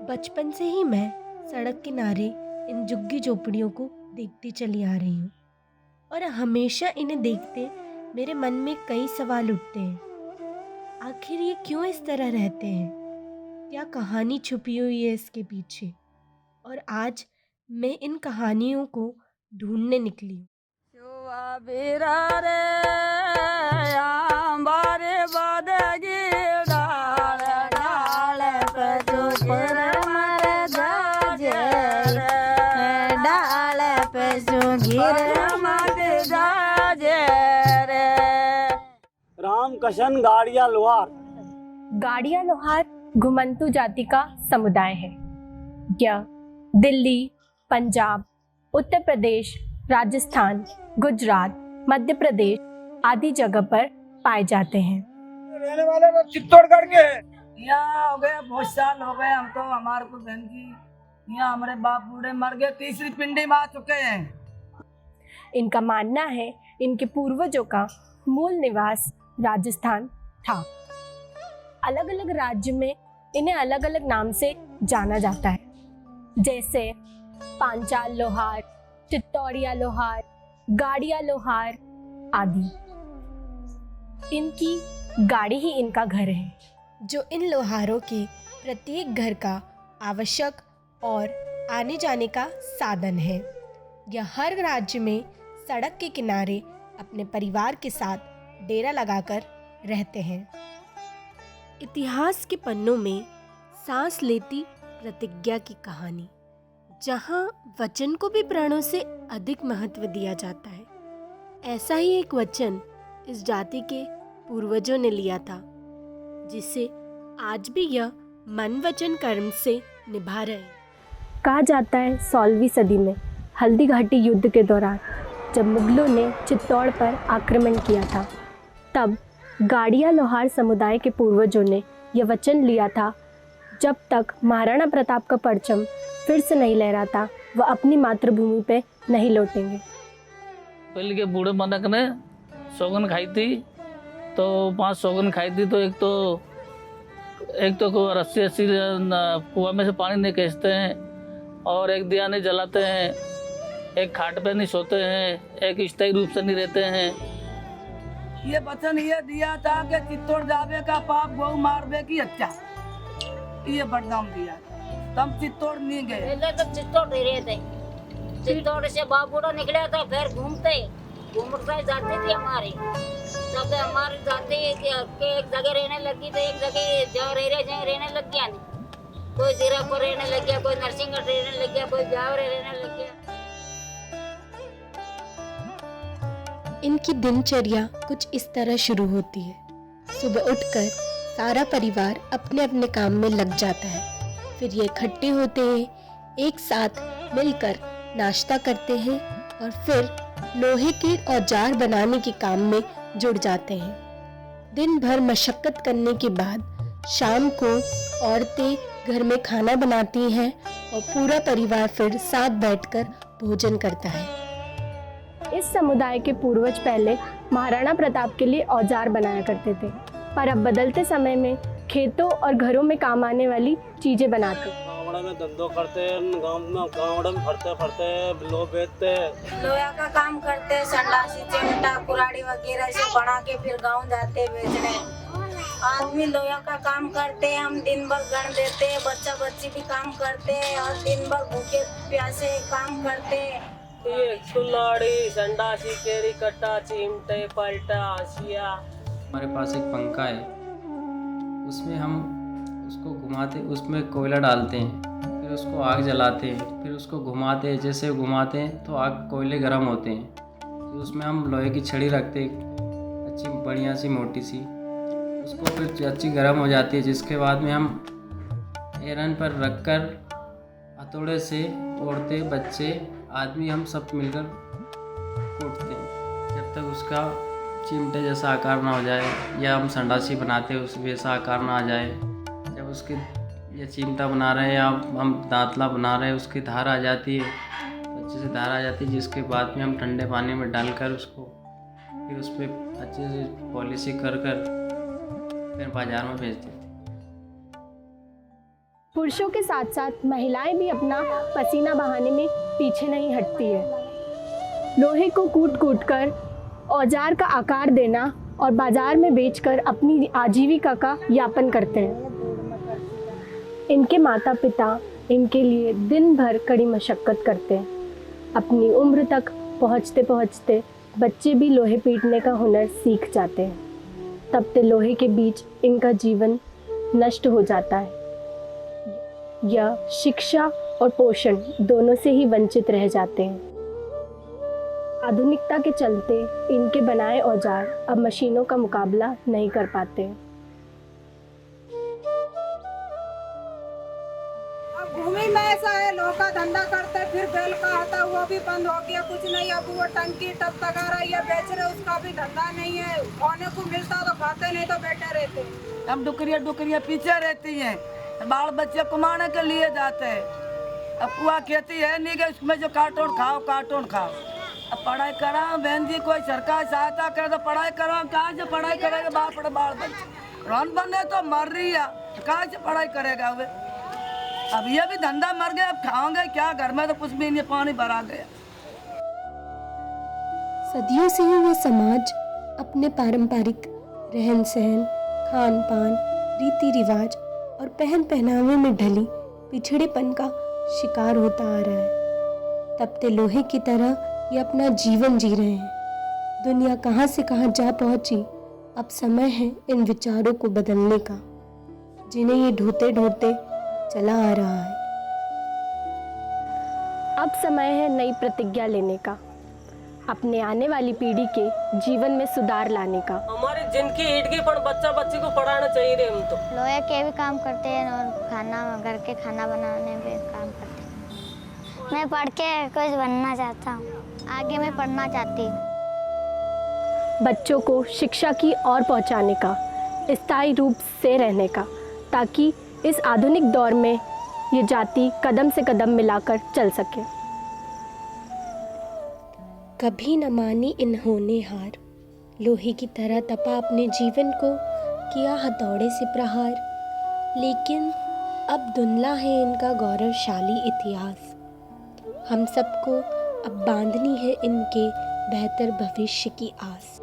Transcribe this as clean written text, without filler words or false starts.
बचपन से ही मैं सड़क किनारे इन झुग्गी झोपड़ियों को देखती चली आ रही हूँ और हमेशा इन्हें देखते मेरे मन में कई सवाल उठते हैं। आखिर ये क्यों इस तरह रहते हैं? क्या कहानी छुपी हुई है इसके पीछे? और आज मैं इन कहानियों को ढूंढने निकली हूँ। रामकशन गाड़िया लोहार। गाड़िया लोहार घुमंतू जाति का समुदाय है। यह दिल्ली, पंजाब, उत्तर प्रदेश, राजस्थान, गुजरात, मध्य प्रदेश आदि जगह पर पाए जाते हैं। रहने वाले लोग चित्तौड़गढ़ के हैं। यहाँ हो गए बहुत साल हो गए, हम तो हमारे को बहन की यहाँ हमारे बाप बूढ़े मर गए, तीसरी पिंडी में आ चुके हैं। इनका मानना है इनके पूर्वजों का मूल निवास राजस्थान था। अलग अलग राज्य में इन्हें अलग अलग नाम से जाना जाता है, जैसे पांचाल लोहार, चित्तौड़िया लोहार, गाड़िया लोहार आदि। इनकी गाड़ी ही इनका घर है, जो इन लोहारों के प्रत्येक घर का आवश्यक और आने जाने का साधन है। यह हर राज्य में सड़क के किनारे अपने परिवार के साथ डेरा लगाकर रहते हैं। इतिहास के पन्नों में सांस लेती प्रतिज्ञा की कहानी, जहां वचन को भी प्राणों से अधिक महत्व दिया जाता है। ऐसा ही एक वचन इस जाति के पूर्वजों ने लिया था, जिसे आज भी यह मन वचन कर्म से निभा रहे हैं। कहा जाता है 16वीं सदी में हल्दी घाटी युद्ध के दौरान जब मुगलों ने चित्तौड़ पर आक्रमण किया था, तब गाड़िया लोहार समुदाय के पूर्वजों ने यह वचन लिया था, जब तक महाराणा प्रताप का परचम फिर से नहीं लहराता वह अपनी मातृभूमि पे नहीं लौटेंगे। पहले के बूढ़े मनक ने सौगन खाई थी, तो 5 सौगन खाई थी। तो एक तो रस्सी कुआं में से पानी नहीं खींचते हैं, और एक दिया नहीं जलाते हैं, एक खाट पे नहीं सोते हैं, एक स्थायी रूप से नहीं रहते हैं। ये वचन ये दिया था कि चित्तौड़ जावे का पाप गौ मारवे की हत्या, ये वरदान दिया। तब चित्तौड़ नहीं गए। पहले तो चित्तौड़ ही रहे थे। चित्तौड़ से बाबूड़ा निकला था, फिर घूमते जाते थे हमारे। तब हमारे जाते एक जगह रहने लगी, तो एक जगह जहाँ रहने लग गया। कोई जीरापुर रहने लग गया, कोई नरसिंहगढ़ रहने लग गया, कोई जावरे रहने लग गया। इनकी दिनचर्या कुछ इस तरह शुरू होती है। सुबह उठकर सारा परिवार अपने अपने काम में लग जाता है। फिर ये इकट्ठे होते हैं, एक साथ मिलकर नाश्ता करते हैं और फिर लोहे के औजार बनाने के काम में जुड़ जाते हैं। दिन भर मशक्कत करने के बाद शाम को औरतें घर में खाना बनाती हैं और पूरा परिवार फिर साथ बैठकर भोजन करता है। इस समुदाय के पूर्वज पहले महाराणा प्रताप के लिए औजार बनाया करते थे, पर अब बदलते समय में खेतों और घरों में काम आने वाली चीजें बनाते। गाँवड़ा में धंधो करते हैं, गाँवड़ा में फरते लो बेचते, लोहा का काम करते, संडासी चिमटा कुराड़ी वगैरह से बना के फिर गाँव जाते बेचने। आदमी लोहा का काम करते, हम दिन भर गण देते, बच्चा बच्ची भी काम करते और दिन भर भूखे प्यासे काम करते। ये कुल्हाड़ी, संडासी, केरी कट्टा, चिमटे, पलटा, हंसिया। हमारे पास एक पंखा है, उसमें हम उसको घुमाते, उसमें कोयला डालते हैं, फिर उसको आग जलाते हैं, फिर उसको घुमाते हैं। जैसे घुमाते हैं तो आग कोयले गर्म होते हैं, तो उसमें हम लोहे की छड़ी रखते हैं, अच्छी बढ़िया सी मोटी सी। उसको फिर अच्छी गर्म हो जाती है, जिसके बाद में हम एरन पर रखकर हथौड़े से औरतें, बच्चे, आदमी हम सब मिलकर कूटते हैं, जब तक उसका चिमटे जैसा आकार ना हो जाए, या हम संडासी बनाते हैं उस वैसा आकार ना आ जाए। जब उसके ये चिमटा बना रहे हैं या हम दांतला बना रहे हैं, उसकी धार आ जाती है, अच्छे से धार आ जाती है, जिसके बाद में हम ठंडे पानी में डालकर उसको फिर उस पर अच्छे से पॉलिशिंग कर फिर बाज़ार में बेच देते हैं। पुरुषों के साथ साथ महिलाएं भी अपना पसीना बहाने में पीछे नहीं हटती है। लोहे को कूट कूट कर औजार का आकार देना और बाजार में बेचकर अपनी आजीविका का यापन करते हैं। इनके माता पिता इनके लिए दिन भर कड़ी मशक्कत करते हैं। अपनी उम्र तक पहुँचते पहुँचते बच्चे भी लोहे पीटने का हुनर सीख जाते हैं। तपते लोहे के बीच इनका जीवन नष्ट हो जाता है। यह शिक्षा और पोषण दोनों से ही वंचित रह जाते हैं। आधुनिकता के चलते इनके बनाए औजार अब मशीनों का मुकाबला नहीं कर पाते। अब भूमि में ऐसा है, लोग का धंधा करते फिर बेल का आता वो भी बंद हो गया, कुछ नहीं। अब वो टंकी टप तगारा ये बेच रहे, उसका भी धंधा नहीं है। खाने को मिलता तो खाते, नहीं तो बैठे रहते। अब डुकरिया पीछे रहती हैं, बाल बच्चे कमाने के लिए जाते हैं। अब कुआ खेती है नहीं कि उसमें जो कार्टून खाओ। अब पढ़ाई कराओ बहन जी, कोई सरकार सहायता करे तो पढ़ाई कराओ। कहाँ से पढ़ाई करेगा बाल बच्चे? रन बने तो मर रही है, कहाँ से पढ़ाई करेगा वे? अब ये भी धंधा मर गया, अब खाओगे क्या? घर में तो कुछ भी नहीं, पानी भरा गया। सदियों से ही ये समाज अपने पारंपरिक रहन सहन, खान पान, रीति रिवाज और पहन पहनावे में ढली पिछड़ेपन का शिकार होता आ रहा है। तपते लोहे की तरह ये अपना जीवन जी रहे हैं। दुनिया कहाँ से कहाँ जा पहुँची। अब समय है इन विचारों को बदलने का, जिन्हें ये ढूंढते ढूंढते चला आ रहा है। अब समय है नई प्रतिज्ञा लेने का, अपने आने वाली पीढ़ी के जीवन में सुधार लाने का। हमारी जिनकी ईट की पर बच्चा बच्ची को पढ़ाना चाहिए रे। हम तो लोहे के भी काम करते हैं और घर के खाना बनाने में काम करते हैं। मैं पढ़ के कुछ बनना चाहता हूँ, आगे मैं पढ़ना चाहती हूँ। बच्चों को शिक्षा की ओर पहुँचाने का, स्थायी रूप से रहने का, ताकि इस आधुनिक दौर में ये जाति कदम से कदम मिलाकर चल सके। कभी न मानी इन्होंने हार, लोहे की तरह तपा अपने जीवन को, किया हथौड़े से प्रहार। लेकिन अब धुंधला है इनका गौरवशाली इतिहास। हम सबको अब बांधनी है इनके बेहतर भविष्य की आस।